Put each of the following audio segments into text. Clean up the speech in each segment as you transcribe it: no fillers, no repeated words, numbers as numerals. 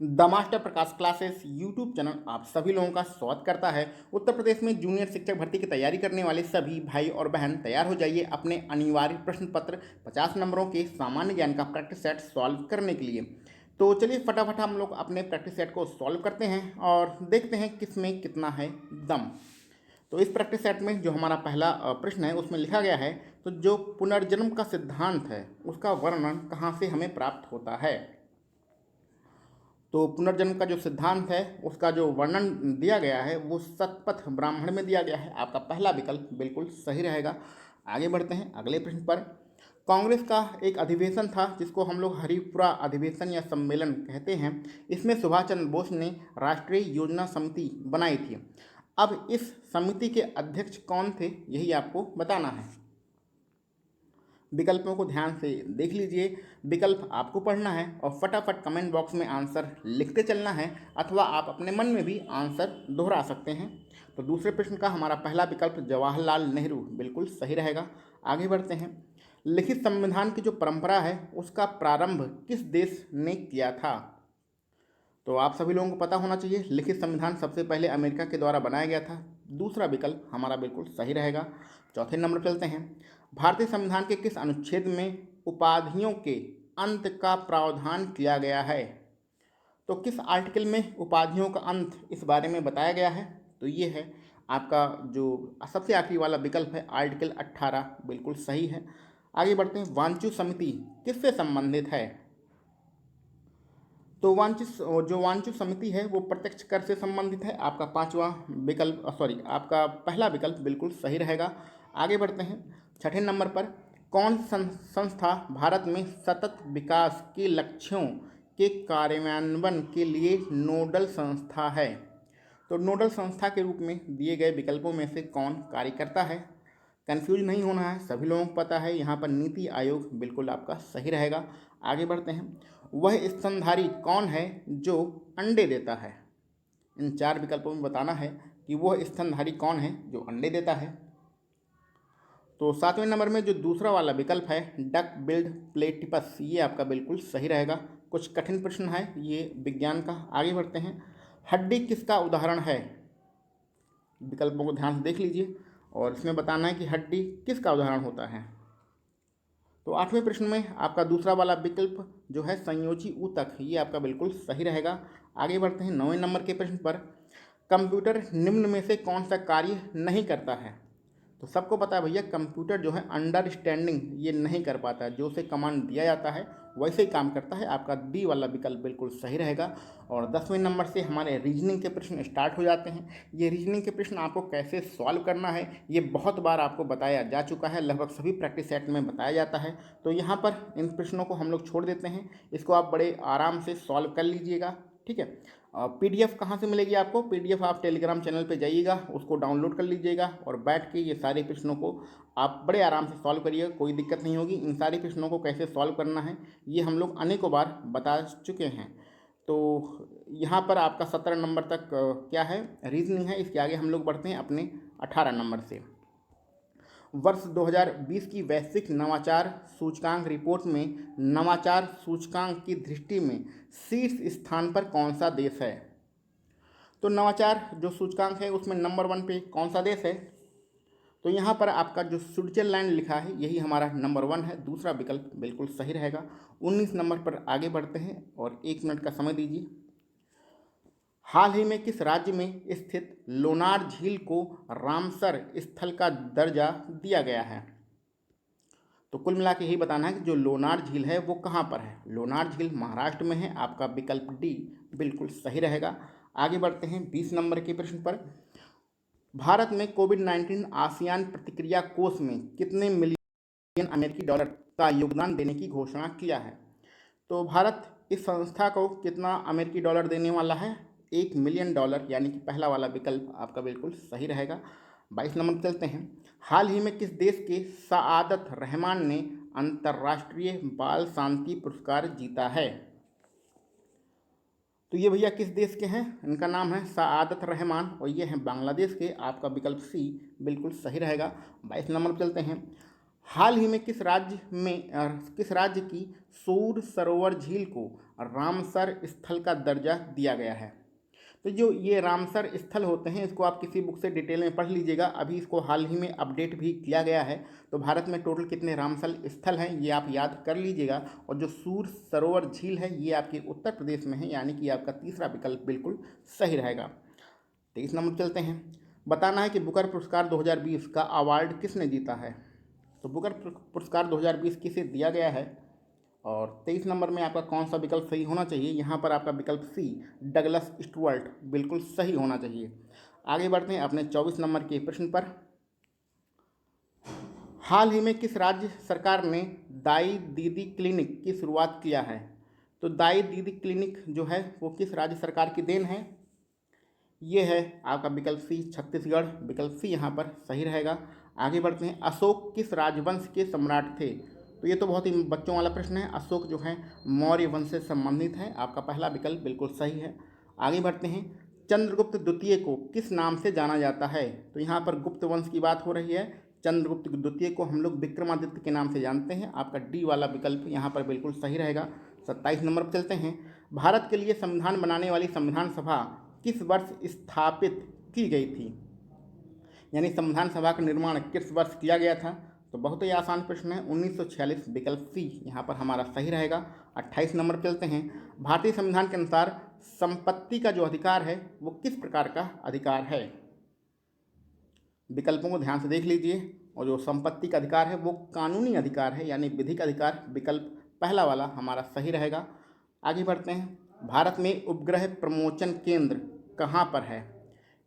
The master Prakash classes YouTube channel आप सभी लोगों का स्वागत करता है। उत्तर प्रदेश में जूनियर शिक्षक भर्ती की तैयारी करने वाले सभी भाई और बहन तैयार हो जाइए अपने अनिवार्य प्रश्न पत्र 50 नंबरों के सामान्य ज्ञान का प्रैक्टिस सेट सॉल्व करने के लिए। तो चलिए फटाफट हम लोग अपने प्रैक्टिस सेट को सॉल्व करते हैं और देखते हैं किस में कितना है दम। तो इस प्रैक्टिस सेट में जो हमारा पहला प्रश्न है उसमें लिखा गया है, तो जो पुनर्जन्म का सिद्धांत है उसका वर्णन कहाँ से हमें प्राप्त होता है। तो पुनर्जन्म का जो सिद्धांत है उसका जो वर्णन दिया गया है वो शतपथ ब्राह्मण में दिया गया है। आपका पहला विकल्प बिल्कुल सही रहेगा। आगे बढ़ते हैं अगले प्रश्न पर। कांग्रेस का एक अधिवेशन था जिसको हम लोग हरिपुरा अधिवेशन या सम्मेलन कहते हैं। इसमें सुभाष चंद्र बोस ने राष्ट्रीय योजना समिति बनाई थी। अब इस समिति के अध्यक्ष कौन थे यही आपको बताना है। विकल्पों को ध्यान से देख लीजिए। विकल्प आपको पढ़ना है और फटाफट कमेंट बॉक्स में आंसर लिखते चलना है, अथवा आप अपने मन में भी आंसर दोहरा सकते हैं। तो दूसरे प्रश्न का हमारा पहला विकल्प जवाहरलाल नेहरू बिल्कुल सही रहेगा। आगे बढ़ते हैं। लिखित संविधान की जो परंपरा है उसका प्रारंभ किस देश ने किया था। तो आप सभी लोगों को पता होना चाहिए लिखित संविधान सबसे पहले अमेरिका के द्वारा बनाया गया था। दूसरा विकल्प हमारा बिल्कुल सही रहेगा। चौथे नंबर पर चलते हैं। भारतीय संविधान के किस अनुच्छेद में उपाधियों के अंत का प्रावधान किया गया है। तो किस आर्टिकल में उपाधियों का अंत इस बारे में बताया गया है। तो ये है आपका जो सबसे आखिरी वाला विकल्प है आर्टिकल 18 बिल्कुल सही है। आगे बढ़ते हैं। वांचू समिति किससे संबंधित है। तो वांचू समिति है वो प्रत्यक्ष कर से संबंधित है। आपका पांचवा विकल्प आपका पहला विकल्प बिल्कुल सही रहेगा। आगे बढ़ते हैं। छठे नंबर पर कौन संस्था भारत में सतत विकास के लक्ष्यों के कार्यान्वयन के लिए नोडल संस्था है। तो नोडल संस्था के रूप में दिए गए विकल्पों में से कौन कार्य करता है। कंफ्यूज नहीं होना है, सभी लोगों को पता है यहाँ पर नीति आयोग बिल्कुल आपका सही रहेगा। आगे बढ़ते हैं। वह स्तनधारी कौन है जो अंडे देता है। इन चार विकल्पों में बताना है कि वह स्तनधारी कौन है जो अंडे देता है। तो सातवें नंबर में जो दूसरा वाला विकल्प है डक बिल्ड प्लेटिपस, ये आपका बिल्कुल सही रहेगा। कुछ कठिन प्रश्न है ये विज्ञान का। आगे बढ़ते हैं। हड्डी किसका उदाहरण है। विकल्पों को ध्यान से देख लीजिए और इसमें बताना है कि हड्डी किसका उदाहरण होता है। तो आठवें प्रश्न में आपका दूसरा वाला विकल्प जो है संयोजी ऊतक, ये आपका बिल्कुल सही रहेगा। आगे बढ़ते हैं। नौवें नंबर के प्रश्न पर कंप्यूटर निम्न में से कौन सा कार्य नहीं करता है। तो सबको पता है भैया कंप्यूटर जो है अंडरस्टैंडिंग ये नहीं कर पाता है, जो उसे कमांड दिया जाता है वैसे ही काम करता है। आपका डी वाला विकल्प बिल्कुल सही रहेगा। और 10वें नंबर से हमारे रीजनिंग के प्रश्न स्टार्ट हो जाते हैं। ये रीजनिंग के प्रश्न आपको कैसे सॉल्व करना है ये बहुत बार आपको बताया जा चुका है, लगभग सभी प्रैक्टिस सेट में बताया जाता है। तो यहाँ पर इन प्रश्नों को हम लोग छोड़ देते हैं, इसको आप बड़े आराम से सॉल्व कर लीजिएगा। ठीक है। पीडीएफ कहाँ से मिलेगी आपको। पीडीएफ आप टेलीग्राम चैनल पे जाइएगा, उसको डाउनलोड कर लीजिएगा और बैठ के ये सारे प्रश्नों को आप बड़े आराम से सॉल्व करिएगा, कोई दिक्कत नहीं होगी। इन सारे प्रश्नों को कैसे सॉल्व करना है ये हम लोग अनेकों बार बता चुके हैं। तो यहाँ पर आपका 17 नंबर तक क्या है रीजनिंग है। इसके आगे हम लोग बढ़ते हैं अपने 18 नंबर से। वर्ष 2020 की वैश्विक नवाचार सूचकांक रिपोर्ट में नवाचार सूचकांक की दृष्टि में शीर्ष स्थान पर कौन सा देश है। तो नवाचार जो सूचकांक है उसमें नंबर 1 पे कौन सा देश है। तो यहाँ पर आपका जो स्विट्जरलैंड लिखा है यही हमारा नंबर 1 है। दूसरा विकल्प बिल्कुल सही रहेगा। 19 नंबर पर आगे बढ़ते हैं और 1 मिनट का समय दीजिए। हाल ही में किस राज्य में स्थित लोनार झील को रामसर स्थल का दर्जा दिया गया है। तो कुल मिला के यही बताना है कि जो लोनार झील है वो कहाँ पर है। लोनार झील महाराष्ट्र में है। आपका विकल्प डी बिल्कुल सही रहेगा। आगे बढ़ते हैं 20 नंबर के प्रश्न पर। भारत में कोविड-19 आसियान प्रतिक्रिया कोष में कितने मिलियन अमेरिकी डॉलर का योगदान देने की घोषणा किया है। तो भारत इस संस्था को कितना अमेरिकी डॉलर देने वाला है। $1 मिलियन, यानी कि पहला वाला विकल्प आपका बिल्कुल सही रहेगा। 22 नंबर चलते हैं। हाल ही में किस देश के सआदत रहमान ने अंतर्राष्ट्रीय बाल शांति पुरस्कार जीता है। तो ये भैया किस देश के हैं, इनका नाम है सआदत रहमान और ये हैं बांग्लादेश के। आपका विकल्प सी बिल्कुल सही रहेगा। 22 नंबर पर चलते हैं। हाल ही में किस राज्य की सूर सरोवर झील को रामसर स्थल का दर्जा दिया गया है? तो जो ये रामसर स्थल होते हैं, इसको आप किसी बुक से डिटेल में पढ़ लीजिएगा। अभी इसको हाल ही में अपडेट भी किया गया है। तो भारत में टोटल कितने रामसर स्थल हैं ये आप याद कर लीजिएगा। और जो सूर सरोवर झील है ये आपके उत्तर प्रदेश में है, यानी कि आपका तीसरा विकल्प बिल्कुल सही रहेगा। 23 नंबर चलते हैं। बताना है कि बुकर पुरस्कार 2020 का अवार्ड किसने जीता है? तो बुकर पुरस्कार 2020 किसे दिया गया है? और 23 नंबर में आपका कौन सा विकल्प सही होना चाहिए? यहाँ पर आपका विकल्प सी डगलस स्टुअर्ट बिल्कुल सही होना चाहिए। आगे बढ़ते हैं अपने 24 नंबर के प्रश्न पर। हाल ही में किस राज्य सरकार ने दाई दीदी क्लिनिक की शुरुआत किया है? तो दाई दीदी क्लिनिक जो है वो किस राज्य सरकार की देन है? ये है आपका विकल्प सी छत्तीसगढ़, विकल्प सी यहाँ पर सही रहेगा। आगे बढ़ते हैं। अशोक किस राजवंश के सम्राट थे? तो ये तो बहुत ही बच्चों वाला प्रश्न है। अशोक जो है मौर्य वंश से संबंधित है। आपका पहला विकल्प बिल्कुल सही है। आगे बढ़ते हैं। चंद्रगुप्त द्वितीय को किस नाम से जाना जाता है? तो यहाँ पर गुप्त वंश की बात हो रही है। चंद्रगुप्त द्वितीय को हम लोग विक्रमादित्य के नाम से जानते हैं। आपका डी वाला विकल्प यहाँ पर बिल्कुल सही रहेगा। 27 नंबर पर चलते हैं। भारत के लिए संविधान बनाने वाली संविधान सभा किस वर्ष स्थापित की गई थी? यानी संविधान सभा का निर्माण किस वर्ष किया गया था? तो बहुत ही आसान प्रश्न है। 1946, विकल्प सी यहाँ पर हमारा सही रहेगा। 28 नंबर पर चलते हैं। भारतीय संविधान के अनुसार संपत्ति का जो अधिकार है वो किस प्रकार का अधिकार है? विकल्पों को ध्यान से देख लीजिए। और जो संपत्ति का अधिकार है वो कानूनी अधिकार है, यानी विधिक अधिकार। विकल्प पहला वाला हमारा सही रहेगा। आगे बढ़ते हैं। भारत में उपग्रह प्रमोचन केंद्र कहाँ पर है?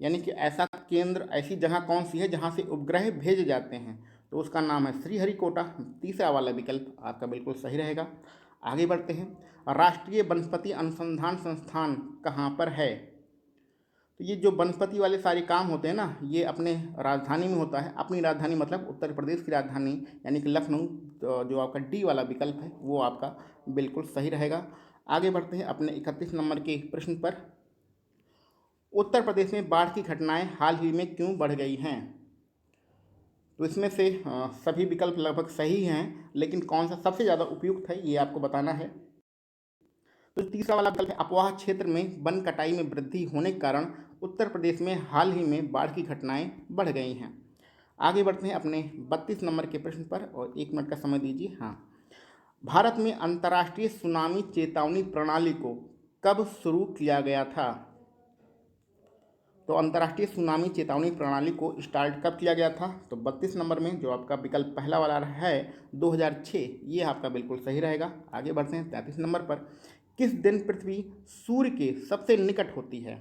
यानी कि ऐसा केंद्र, ऐसी जगह कौन सी है जहाँ से उपग्रह भेजे जाते हैं? तो उसका नाम है श्रीहरिकोटा। तीसरा वाला विकल्प आपका बिल्कुल सही रहेगा। आगे बढ़ते हैं। राष्ट्रीय वनस्पति अनुसंधान संस्थान कहाँ पर है? तो ये जो वनस्पति वाले सारे काम होते हैं ना, ये अपने राजधानी में होता है। अपनी राजधानी मतलब उत्तर प्रदेश की राजधानी यानी कि लखनऊ। तो जो आपका डी वाला विकल्प है वो आपका बिल्कुल सही रहेगा। आगे बढ़ते हैं अपने 31 नंबर के प्रश्न पर। उत्तर प्रदेश में बाढ़ की घटनाएं हाल ही में क्यों बढ़ गई हैं? तो इसमें से सभी विकल्प लगभग सही हैं, लेकिन कौन सा सबसे ज़्यादा उपयुक्त है ये आपको बताना है। तो तीसरा वाला विकल्प है अफवाह क्षेत्र में वन कटाई में वृद्धि होने के कारण उत्तर प्रदेश में हाल ही में बाढ़ की घटनाएं बढ़ गई हैं। आगे बढ़ते हैं अपने 32 नंबर के प्रश्न पर, और 1 मिनट का समय दीजिए। हाँ, भारत में अंतर्राष्ट्रीय सुनामी चेतावनी प्रणाली को कब शुरू किया गया था? तो अंतर्राष्ट्रीय सुनामी चेतावनी प्रणाली को स्टार्ट कब किया गया था? तो 32 नंबर में जो आपका विकल्प पहला वाला है 2006, ये आपका बिल्कुल सही रहेगा। आगे बढ़ते हैं 33 नंबर पर। किस दिन पृथ्वी सूर्य के सबसे निकट होती है?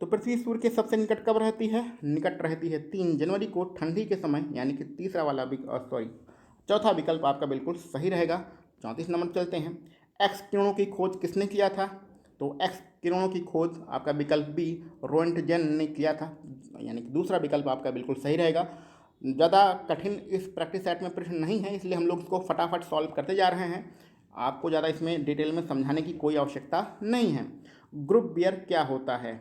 तो पृथ्वी सूर्य के सबसे निकट कब रहती है? निकट रहती है 3 जनवरी को ठंडी के समय, यानी कि तीसरा वाला चौथा विकल्प आपका बिल्कुल सही रहेगा। 34 नंबर चलते हैं। एक्स किरणों की खोज किसने किया था? तो एक्स किरणों की खोज आपका विकल्प बी रोएंटजेन ने किया था, यानी कि दूसरा विकल्प आपका बिल्कुल सही रहेगा। ज़्यादा कठिन इस प्रैक्टिस सेट में प्रश्न नहीं है, इसलिए हम लोग इसको फटाफट सॉल्व करते जा रहे हैं। आपको ज़्यादा इसमें डिटेल में समझाने की कोई आवश्यकता नहीं है। ग्रुप बियर क्या होता है?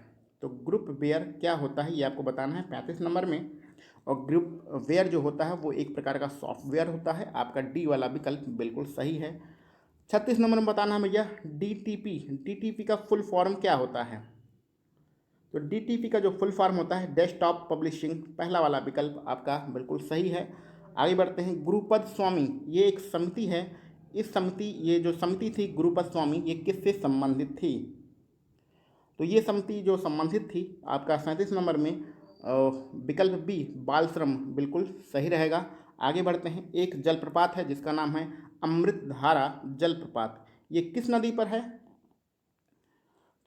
तो ग्रुप वेयर क्या होता है ये आपको बताना है 35 नंबर में। और ग्रुप वेयर जो होता है वो एक प्रकार का सॉफ्टवेयर होता है। आपका डी वाला विकल्प बिल्कुल सही है। 36 नंबर में बताना है भैया डीटीपी का फुल फॉर्म क्या होता है? तो डीटीपी का जो फुल फॉर्म होता है डेस्कटॉप पब्लिशिंग, पहला वाला विकल्प आपका बिल्कुल सही है। आगे बढ़ते हैं। गुरुपद स्वामी ये एक समिति है। ये जो समिति थी गुरुपद स्वामी, ये किससे संबंधित थी? तो ये समिति जो संबंधित थी आपका 37 नंबर में विकल्प बी बालश्रम बिल्कुल सही रहेगा। आगे बढ़ते हैं। एक जलप्रपात है जिसका नाम है अमृतधारा जलप्रपात, ये किस नदी पर है?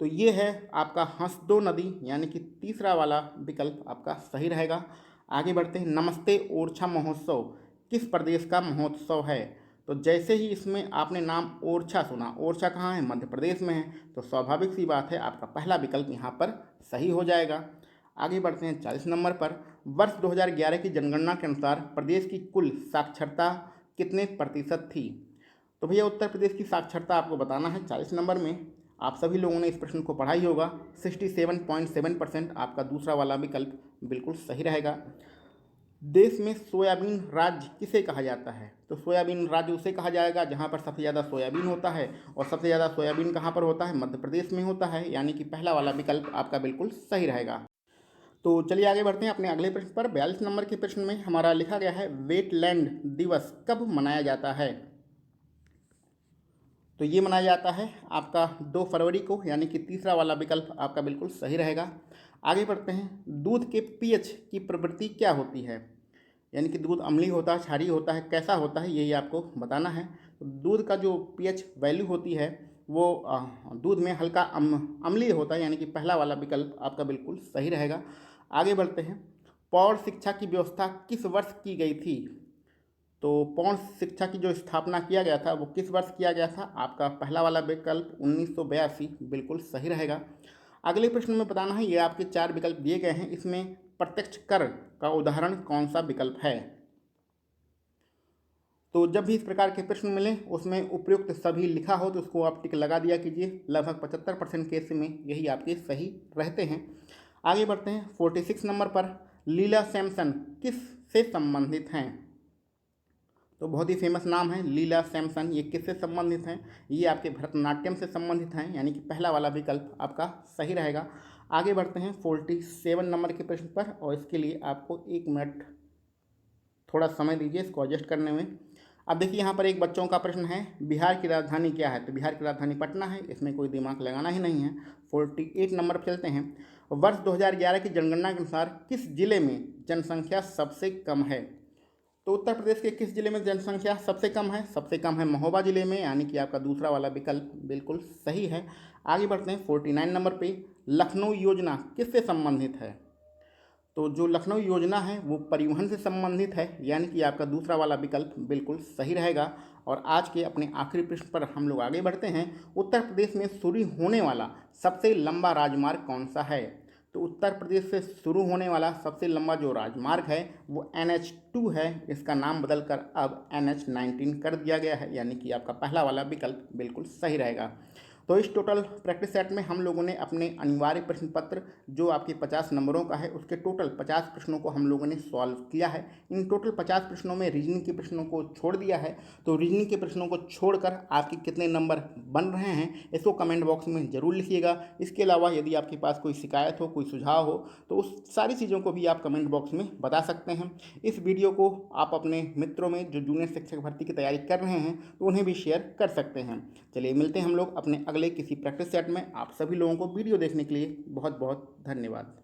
तो ये है आपका हंसदो नदी, यानी कि तीसरा वाला विकल्प आपका सही रहेगा। आगे बढ़ते हैं। नमस्ते ओरछा महोत्सव किस प्रदेश का महोत्सव है? तो जैसे ही इसमें आपने नाम ओरछा सुना, ओरछा कहाँ है? मध्य प्रदेश में है। तो स्वाभाविक सी बात है आपका पहला विकल्प यहाँ पर सही हो जाएगा। आगे बढ़ते हैं 40 नंबर पर। वर्ष 2011 की जनगणना के अनुसार प्रदेश की कुल साक्षरता कितने प्रतिशत थी? तो भैया उत्तर प्रदेश की साक्षरता आपको बताना है 40 नंबर में। आप सभी लोगों ने इस प्रश्न को पढ़ा ही होगा। 67.7% आपका दूसरा वाला विकल्प बिल्कुल सही रहेगा। देश में सोयाबीन राज्य किसे कहा जाता है? तो सोयाबीन राज्य उसे कहा जाएगा जहाँ पर सबसे ज़्यादा सोयाबीन होता है, और सबसे ज़्यादा सोयाबीन कहाँ पर होता है? मध्य प्रदेश में होता है, यानी कि पहला वाला विकल्प आपका बिल्कुल सही रहेगा। तो चलिए आगे बढ़ते हैं अपने अगले प्रश्न पर। 42 नंबर के प्रश्न में हमारा लिखा गया है, वेटलैंड दिवस कब मनाया जाता है? तो ये मनाया जाता है आपका 2 फरवरी को, यानी कि तीसरा वाला विकल्प आपका बिल्कुल सही रहेगा। आगे बढ़ते हैं, दूध के पीएच की प्रवृत्ति क्या होती है? यानी कि दूध अम्लीय होता है, क्षारीय होता है, कैसा होता है, यही आपको बताना है। तो दूध का जो पीएच वैल्यू होती है वो दूध में हल्का अम्लीय होता है, यानी कि पहला वाला विकल्प आपका बिल्कुल सही रहेगा। आगे बढ़ते हैं, पौर शिक्षा की व्यवस्था किस वर्ष की गई थी? तो पौर शिक्षा की जो स्थापना किया गया था वो किस वर्ष किया गया था? आपका पहला वाला विकल्प 1982 बिल्कुल सही रहेगा। अगले प्रश्न में बताना है, ये आपके 4 विकल्प दिए गए हैं, इसमें प्रत्यक्ष कर का उदाहरण कौन सा विकल्प है? तो जब भी इस प्रकार के प्रश्न मिलें उसमें उपयुक्त सभी लिखा हो तो उसको आप टिक लगा दिया कीजिए। लगभग 75% केस में यही आपके सही रहते हैं। आगे बढ़ते हैं 46 नंबर पर, लीला सैमसन किस से संबंधित हैं? तो बहुत ही फेमस नाम है लीला सैमसन, ये किससे संबंधित हैं? ये आपके भरतनाट्यम से संबंधित हैं, यानी कि पहला वाला विकल्प आपका सही रहेगा। आगे बढ़ते हैं 47 नंबर के प्रश्न पर, और इसके लिए आपको 1 मिनट थोड़ा समय दीजिए इसको एडजस्ट करने में। अब देखिए यहाँ पर एक बच्चों का प्रश्न है, बिहार की राजधानी क्या है? तो बिहार की राजधानी पटना है, इसमें कोई दिमाग लगाना ही नहीं है। 48 नंबर पर चलते हैं, वर्ष 2011 की जनगणना के अनुसार किस जिले में जनसंख्या सबसे कम है? तो उत्तर प्रदेश के किस जिले में जनसंख्या सबसे कम है? सबसे कम है महोबा जिले में, यानी कि आपका दूसरा वाला विकल्प बिल्कुल सही है। आगे बढ़ते हैं 49 नंबर पे, लखनऊ योजना किससे संबंधित है? तो जो लखनऊ योजना है वो परिवहन से संबंधित है, यानी कि आपका दूसरा वाला विकल्प बिल्कुल सही रहेगा। और आज के अपने आखिरी प्रश्न पर हम लोग आगे बढ़ते हैं, उत्तर प्रदेश में शुरू होने वाला सबसे लंबा राजमार्ग कौन सा है? तो उत्तर प्रदेश से शुरू होने वाला सबसे लंबा जो राजमार्ग है वो NH2 है, इसका नाम बदलकर अब NH19 कर दिया गया है, यानी कि आपका पहला वाला विकल्प बिल्कुल सही रहेगा। तो इस टोटल प्रैक्टिस सेट में हम लोगों ने अपने अनिवार्य प्रश्न पत्र जो आपके 50 नंबरों का है उसके टोटल 50 प्रश्नों को हम लोगों ने सॉल्व किया है। इन टोटल 50 प्रश्नों में रीजनिंग के प्रश्नों को छोड़ दिया है, तो रीजनिंग के प्रश्नों को छोड़कर आपके कितने नंबर बन रहे हैं इसको कमेंट बॉक्स में ज़रूर लिखिएगा। इसके अलावा यदि आपके पास कोई शिकायत हो, कोई सुझाव हो, तो उस सारी चीज़ों को भी आप कमेंट बॉक्स में बता सकते हैं। इस वीडियो को आप अपने मित्रों में जो जूनियर शिक्षक भर्ती की तैयारी कर रहे हैं तो उन्हें भी शेयर कर सकते हैं। चलिए मिलते हैं हम लोग अपने अगले किसी प्रैक्टिस सेट में। आप सभी लोगों को वीडियो देखने के लिए बहुत बहुत धन्यवाद।